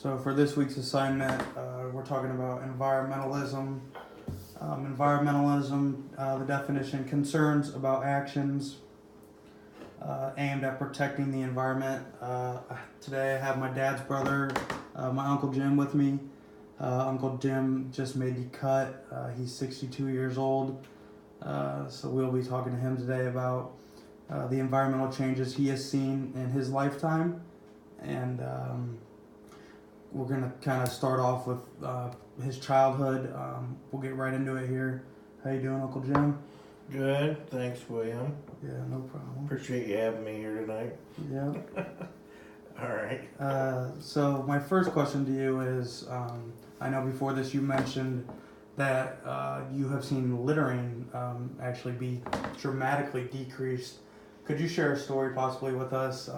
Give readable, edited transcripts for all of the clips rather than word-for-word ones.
So for this week's assignment, we're talking about environmentalism. The definition: concerns about actions aimed at protecting the environment. Today I have my dad's brother, my Uncle Jim, with me. Uncle Jim just made the cut. He's 62 years old. So we'll be talking to him today about the environmental changes he has seen in his lifetime. And we're going to kind of start off with his childhood. We'll get right into it here. How you doing, Uncle Jim? Good, thanks, William. Yeah, no problem. Appreciate you having me here tonight. Yeah. All right. So my first question to you is, I know before this you mentioned that you have seen littering actually be dramatically decreased. Could you share a story possibly with us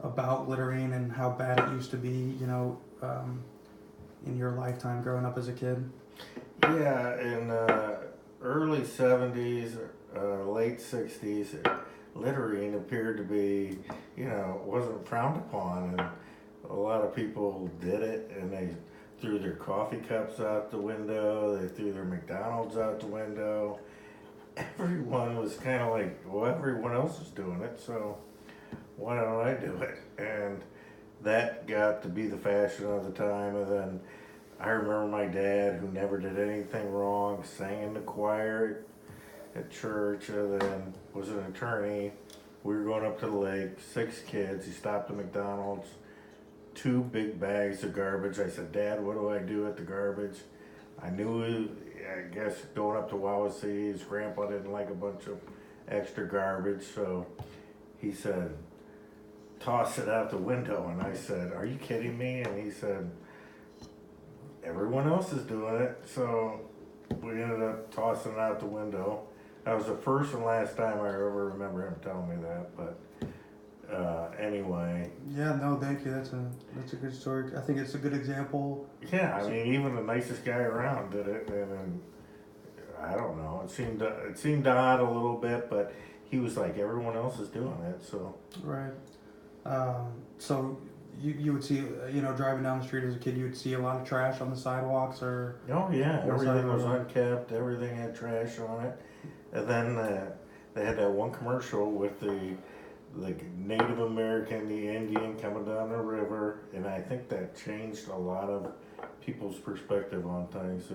about littering and how bad it used to be, in your lifetime growing up as a kid? Yeah, in early 70s, late 60s, littering appeared to be, wasn't frowned upon, and a lot of people did it, and they threw their coffee cups out the window, they threw their McDonald's out the window. Everyone was kind of like, well, everyone else is doing it, so why don't I do it? And that got to be the fashion of the time. And then I remember my dad, who never did anything wrong, sang in the choir at church, and then was an attorney. We were going up to the lake, 6 kids. He stopped at McDonald's, 2 big bags of garbage. I said, Dad, what do I do at the garbage? I knew, I guess, going up to Wawasee, his grandpa didn't like a bunch of extra garbage, so he said, toss it out the window. And I said, are you kidding me? And he said, everyone else is doing it. So we ended up tossing it out the window. That was the first and last time I ever remember him telling me that, but anyway. Yeah, no, thank you. That's a good story. I think it's a good example. Yeah, I mean, even the nicest guy around did it, and I don't know. It seemed odd a little bit, but he was like, everyone else is doing it, so. Right. So you would see, driving down the street as a kid, you would see a lot of trash on the sidewalks, or. Oh yeah, everything was unkept. Everything had trash on it, and then they had that one commercial with the Native American, the Indian coming down the river, and I think that changed a lot of people's perspective on things.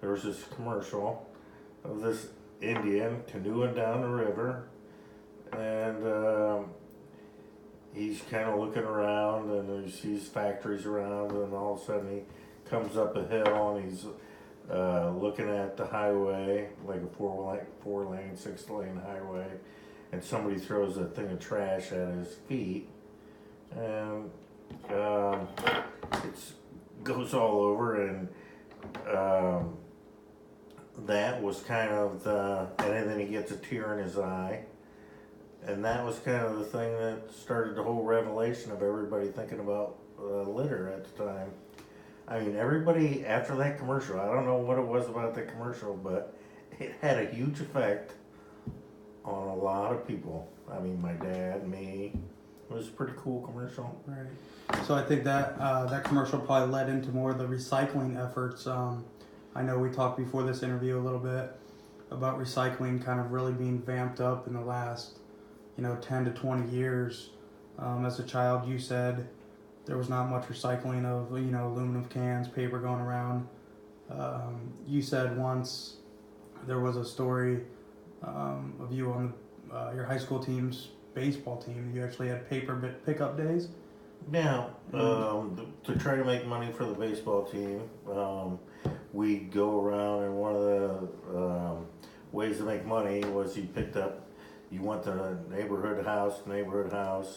There was this commercial of this Indian canoeing down the river, and he's kind of looking around, and he sees factories around, and all of a sudden he comes up a hill, and he's looking at the highway, like a 4-lane, 6-lane highway, and somebody throws a thing of trash at his feet, and it goes all over, and that was kind of and then he gets a tear in his eye, and that was kind of the thing that started the whole revelation of everybody thinking about litter at the time. I mean, everybody, after that commercial, I don't know what it was about that commercial, but it had a huge effect on a lot of people. I mean, my dad, me. It was a pretty cool commercial. Right. So I think that that commercial probably led into more of the recycling efforts. I know we talked before this interview a little bit about recycling kind of really being vamped up in the last, 10 to 20 years. As a child, you said there was not much recycling of, aluminum cans, paper going around. You said once there was a story of you on your high school team's baseball team. You actually had paper pickup days. Now, to try to make money for the baseball team, we'd go around, and one of the ways to make money was you went to neighborhood house,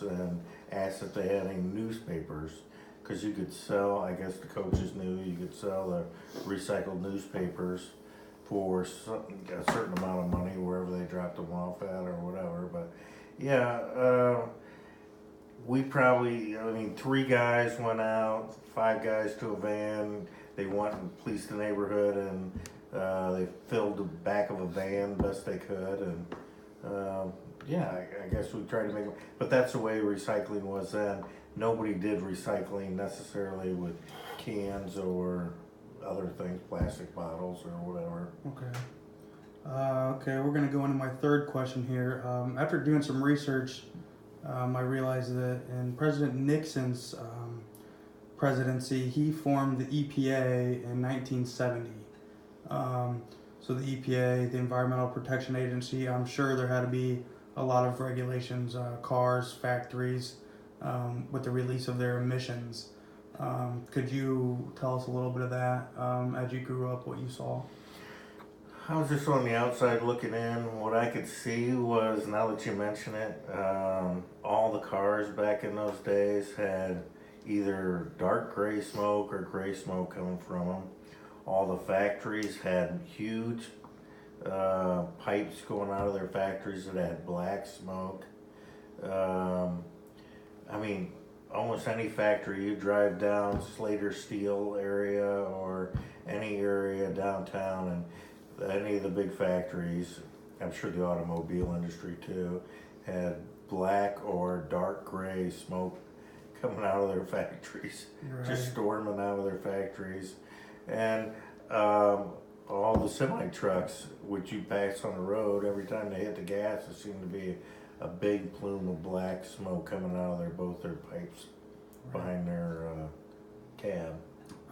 and asked if they had any newspapers, because you could sell, I guess the coaches knew, you could sell the recycled newspapers for a certain amount of money wherever they dropped them off at or whatever. But yeah, we probably, 3 guys went out, 5 guys to a van. They went and policed the neighborhood, and they filled the back of a van best they could, and yeah, I guess we try to make them, but that's the way recycling was then. Nobody did recycling necessarily with cans or other things, plastic bottles or whatever. Okay. Okay, we're going to go into my third question here. After doing some research, I realized that in President Nixon's presidency, he formed the EPA in 1970. So the EPA, the Environmental Protection Agency, I'm sure there had to be a lot of regulations, cars, factories, with the release of their emissions. Could you tell us a little bit of that as you grew up, what you saw? I was just on the outside looking in. What I could see was, now that you mention it, all the cars back in those days had either dark gray smoke or gray smoke coming from them. All the factories had huge pipes going out of their factories that had black smoke. I mean, almost any factory, you drive down Slater Steel area or any area downtown, and any of the big factories, I'm sure the automobile industry too, had black or dark gray smoke coming out of their factories, Right. just storming out of their factories. And all the semi trucks, which you pass on the road, every time they hit the gas, it seemed to be a big plume of black smoke coming out of both their pipes behind their cab.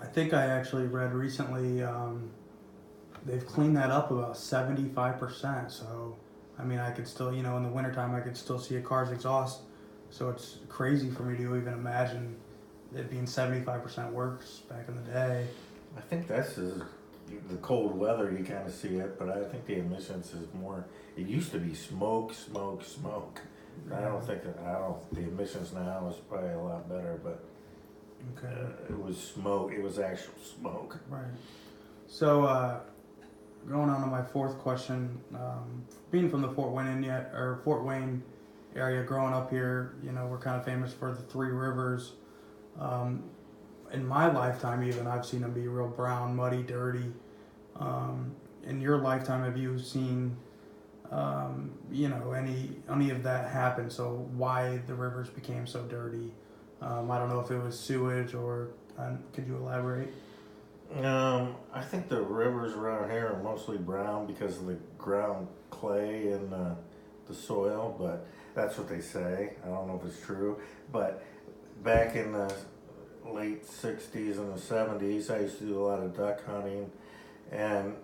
I think I actually read recently they've cleaned that up about 75%. So, I mean, I could still, in the wintertime, I could still see a car's exhaust. So it's crazy for me to even imagine it being 75% worse back in the day. I think that's the cold weather, you kind of see it, but I think the emissions is more. It used to be smoke, smoke, smoke. I don't think the emissions now is probably a lot better, but Okay. it was smoke. It was actual smoke. Right. So, going on to my fourth question, being from the Fort Wayne area, growing up here, we're kind of famous for the Three Rivers. In my lifetime, even I've seen them be real brown, muddy, dirty. In your lifetime, have you seen, any of that happen? So why the rivers became so dirty? I don't know if it was sewage or could you elaborate? I think the rivers around here are mostly brown because of the ground clay in the soil, but that's what they say. I don't know if it's true, but back in the late 60s and the 70s, I used to do a lot of duck hunting, and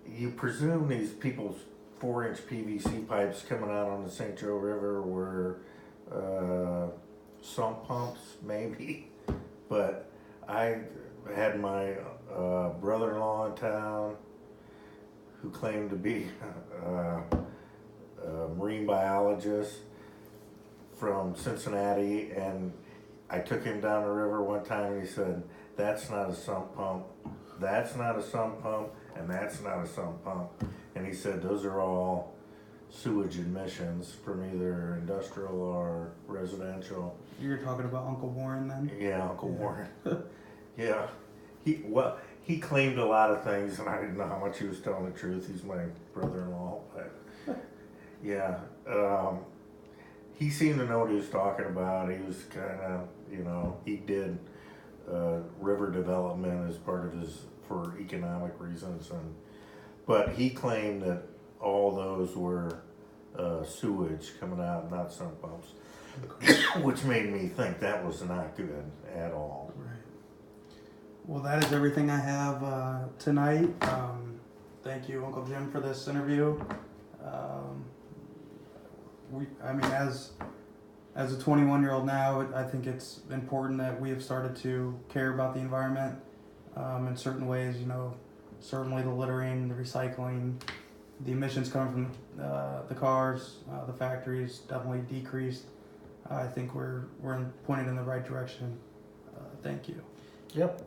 you presume these people's 4-inch PVC pipes coming out on the St. Joe River were sump pumps, maybe, but I had my brother-in-law in town who claimed to be a marine biologist from Cincinnati, and I took him down the river one time and he said, "That's not a sump pump, that's not a sump pump, and that's not a sump pump." And he said those are all sewage emissions from either industrial or residential. You're talking about Uncle Warren then? Yeah, Uncle Warren. Yeah. He claimed a lot of things, and I didn't know how much he was telling the truth. He's my brother-in-law, but yeah. He seemed to know what he was talking about. He was kind of, he did river development as part of for economic reasons, but he claimed that all those were sewage coming out, not sump pumps, which made me think that was not good at all. Right. Well, that is everything I have tonight. Thank you, Uncle Jim, for this interview. As a 21-year-old now, I think it's important that we have started to care about the environment in certain ways. Certainly the littering, the recycling, the emissions coming from the cars, the factories definitely decreased. I think we're pointed in the right direction. Thank you. Yep.